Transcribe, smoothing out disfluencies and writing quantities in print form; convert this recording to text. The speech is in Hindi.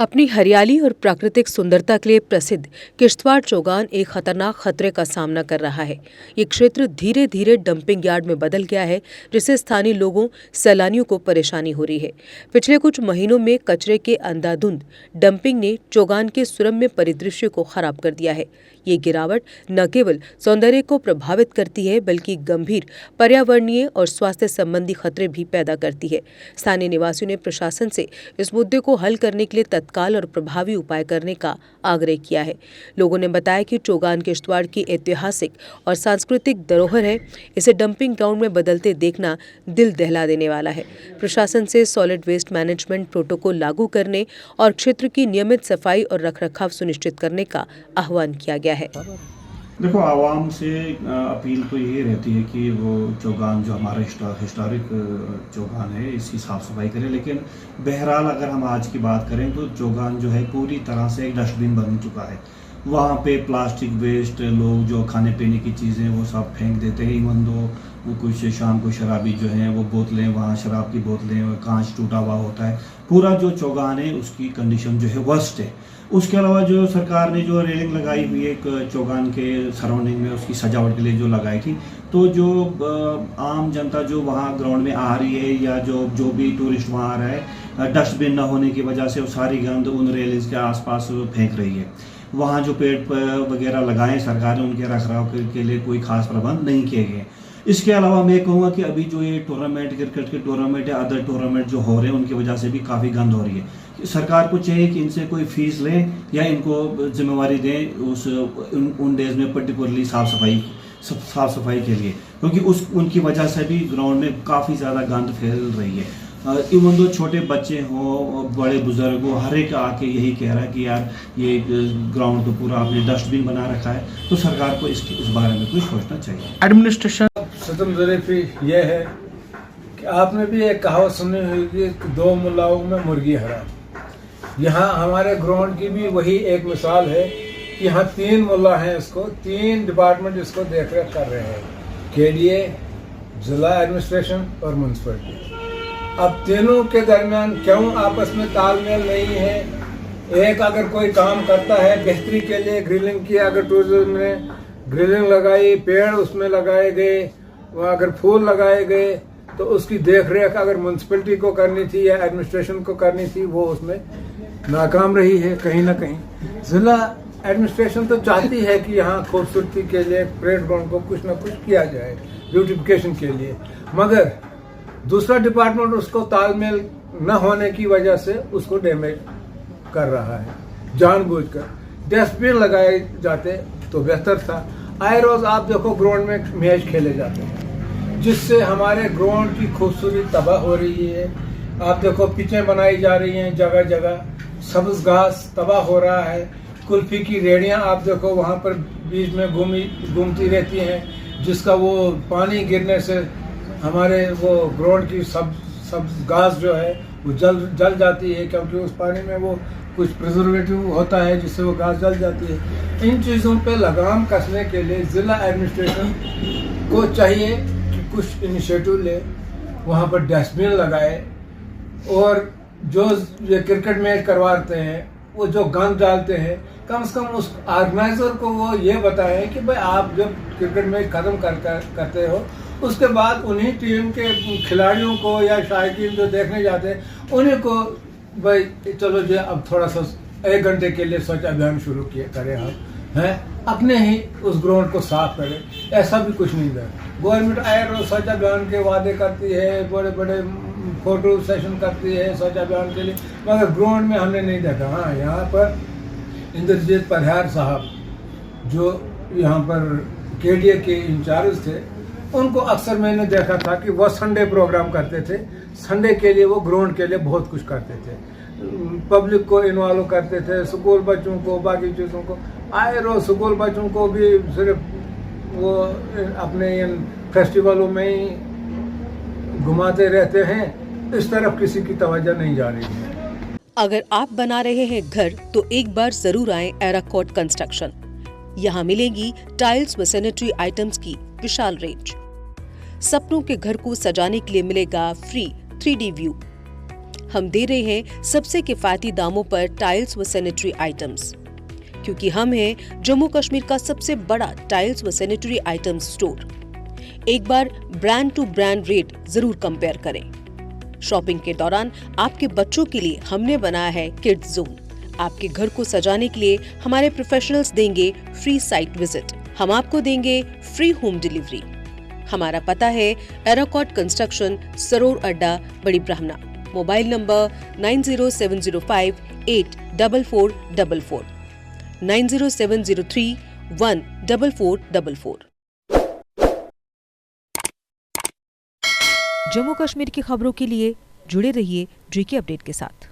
अपनी हरियाली और प्राकृतिक सुंदरता के लिए प्रसिद्ध किश्तवाड़ चौगान एक खतरनाक खतरे का सामना कर रहा है। ये क्षेत्र धीरे धीरे डंपिंग यार्ड में बदल गया है, जिससे स्थानीय लोगों सैलानियों को परेशानी हो रही है। पिछले कुछ महीनों में कचरे के अंधाधुंध डंपिंग ने चौगान के सुरम्य परिदृश्य को खराब कर दिया है। ये गिरावट न केवल सौंदर्य को प्रभावित करती है, बल्कि गंभीर पर्यावरणीय और स्वास्थ्य संबंधी खतरे भी पैदा करती है। स्थानीय निवासियों ने प्रशासन से इस मुद्दे को हल करने के लिए तत्काल और प्रभावी उपाय करने का आग्रह किया है। लोगों ने बताया कि चौगान किश्तवाड़ की ऐतिहासिक और सांस्कृतिक धरोहर है। इसे डंपिंग ग्राउंड में बदलते देखना दिल दहला देने वाला है। प्रशासन से सॉलिड वेस्ट मैनेजमेंट प्रोटोकॉल लागू करने और क्षेत्र की नियमित सफाई और रखरखाव सुनिश्चित करने का आह्वान किया गया है। देखो, आवाम से अपील तो यही रहती है कि वो चौगान जो हमारा हिस्टोरिक चौगान है, इसकी साफ़ सफाई करें। लेकिन बहरहाल अगर हम आज की बात करें तो चौगान जो है पूरी तरह से एक डस्टबिन बन चुका है। वहाँ पे प्लास्टिक वेस्ट, लोग जो खाने पीने की चीज़ें वो सब फेंक देते हैं। इवन दो वो कुछ शाम को शराबी जो हैं वो बोतलें, वहाँ शराब की बोतलें, कांच टूटा हुआ होता है। पूरा जो चौगान है उसकी कंडीशन जो है वर्स्ट है। उसके अलावा जो सरकार ने जो रेलिंग लगाई हुई है एक चौगान के सराउंडिंग में, उसकी सजावट के लिए जो लगाई थी, तो जो आम जनता जो वहाँ ग्राउंड में आ रही है या जो भी टूरिस्ट वहाँ आ रहा है, डस्टबिन न होने की वजह से वो सारी गंद उन रेलिंग्स के आसपास फेंक रही है। वहाँ जो पेड़ वगैरह लगाए सरकार ने, उनके रखरखाव के लिए कोई खास प्रबंध नहीं किए गए। इसके अलावा मैं कहूँगा कि अभी जो ये टूर्नामेंट, क्रिकेट के टूर्नामेंट या अदर टूर्नामेंट जो हो रहे हैं, उनकी वजह से भी काफ़ी गंद हो रही है। सरकार को चाहिए कि इनसे कोई फीस लें या इनको जिम्मेवारी दें उन डेज में पर्टिकुलरली साफ़ सफाई के लिए, क्योंकि उनकी वजह से भी ग्राउंड में काफ़ी ज़्यादा गंद फैल रही है। इवन दो छोटे बच्चे हों, बड़े बुजुर्ग हो, हर एक आके यही कह रहा है कि यार ये ग्राउंड तो पूरा आपने डस्टबिन बना रखा है। तो सरकार को इस बारे में कुछ सोचना चाहिए। एडमिनिस्ट्रेशन सदम ज़रीफ़ी ये है कि आपने भी एक कहावत सुनी होगी कि दो मुल्लाओं में मुर्गी हराम। यहाँ हमारे ग्राउंड की भी वही एक मिसाल है कि यहाँ 3 मुल्ला हैं, इसको 3 डिपार्टमेंट इसको देख रेख कर रहे हैं, KDA, जिला एडमिनिस्ट्रेशन और म्यूनसिपलिटी। अब तीनों के दरमियान क्यों आपस में तालमेल नहीं है? एक अगर कोई काम करता है बेहतरी के लिए, ग्रिलिंग की, अगर टूरिज्म ने ग्रिलिंग लगाई, पेड़ उसमें लगाए गए, वहाँ अगर फूल लगाए गए, तो उसकी देख रेख अगर म्यूनसिपलिटी को करनी थी या एडमिनिस्ट्रेशन को करनी थी, वो उसमें नाकाम रही है कहीं ना कहीं। जिला एडमिनिस्ट्रेशन तो चाहती है कि यहाँ खूबसूरती के लिए परेड ग्राउंड को कुछ ना कुछ किया जाए, ब्यूटिफिकेशन के लिए, मगर दूसरा डिपार्टमेंट उसको तालमेल न होने की वजह से उसको डैमेज कर रहा है जानबूझकर। डस्टबिन लगाए जाते तो बेहतर था। आए रोज आप देखो ग्राउंड में मैच खेले जाते हैं, जिससे हमारे ग्राउंड की खूबसूरती तबाह हो रही है। आप देखो पिचें बनाई जा रही हैं जगह जगह, सब्ज घास तबाह हो रहा है। कुल्फी की रेड़ियां आप देखो वहाँ पर बीच में घूमती रहती हैं, जिसका वो पानी गिरने से हमारे वो ग्राउंड की सब घास जो है वो जल जाती है, क्योंकि उस पानी में वो कुछ प्रिजर्वेटिव होता है जिससे वो घास जल जाती है। इन चीज़ों पे लगाम कसने के लिए ज़िला एडमिनिस्ट्रेशन को चाहिए कि कुछ इनिशिएटिव ले, वहाँ पर डस्टबिन लगाए, और जो ये क्रिकेट मैच करवाते हैं वो जो गंद डालते हैं, कम से कम उस ऑर्गेनाइजर को वो ये बताएं कि भाई आप जब क्रिकेट मैच ख़त्म करते हो, उसके बाद उन्हीं टीम के खिलाड़ियों को या शायकीन जो देखने जाते हैं, उन्हीं को भाई चलो जो अब थोड़ा सा 1 घंटे के लिए स्वच्छ अभियान शुरू करें, आप हैं अपने ही उस ग्राउंड को साफ करें। ऐसा भी कुछ नहीं है। गवर्नमेंट आए रोज स्वच्छ अभियान के वादे करती है, बड़े बड़े फोटो सेशन करती है स्वच्छ अभियान के लिए, मगर ग्राउंड में हमने नहीं देखा। हाँ, यहाँ पर इंद्रजीत परिहार साहब जो यहाँ पर KDA के इंचार्ज थे, उनको अक्सर मैंने देखा था कि वो संडे प्रोग्राम करते थे। संडे के लिए वो ग्राउंड के लिए बहुत कुछ करते थे, पब्लिक को इन्वॉल्व करते थे, स्कूल बच्चों को, बाकी चीज़ों को। आए रोज स्कूल बच्चों को भी सिर्फ वो अपने इन फेस्टिवलों में ही घुमाते रहते हैं, इस तरफ किसी की तवज्जो नहीं जा रही है। अगर आप बना रहे हैं घर तो एक बार जरूर आएं एराकोट कंस्ट्रक्शन। यहाँ मिलेगी टाइल्स व सैनिटरी आइटम्स की विशाल रेंज। सपनों के घर को सजाने के लिए मिलेगा फ्री 3D व्यू। हम दे रहे हैं सबसे किफायती दामों पर टाइल्स व सैनिटरी आइटम्स, क्योंकि हम हैं जम्मू कश्मीर का सबसे बड़ा टाइल्स व सैनिटरी आइटम्स स्टोर। एक बार ब्रांड टू ब्रांड रेट जरूर कंपेयर करें। शॉपिंग के दौरान आपके बच्चों के लिए हमने बनाया है किड्स जोन। आपके घर को सजाने के लिए हमारे प्रोफेशनल्स देंगे फ्री साइट विजिट। हम आपको देंगे फ्री होम डिलीवरी। हमारा पता है एराकॉट कंस्ट्रक्शन, सरोर अड्डा, बड़ी ब्राह्मणा। Mobile number 9070584444, 9070314444। जम्मू कश्मीर की खबरों के लिए जुड़े रहिए GK अपडेट के साथ।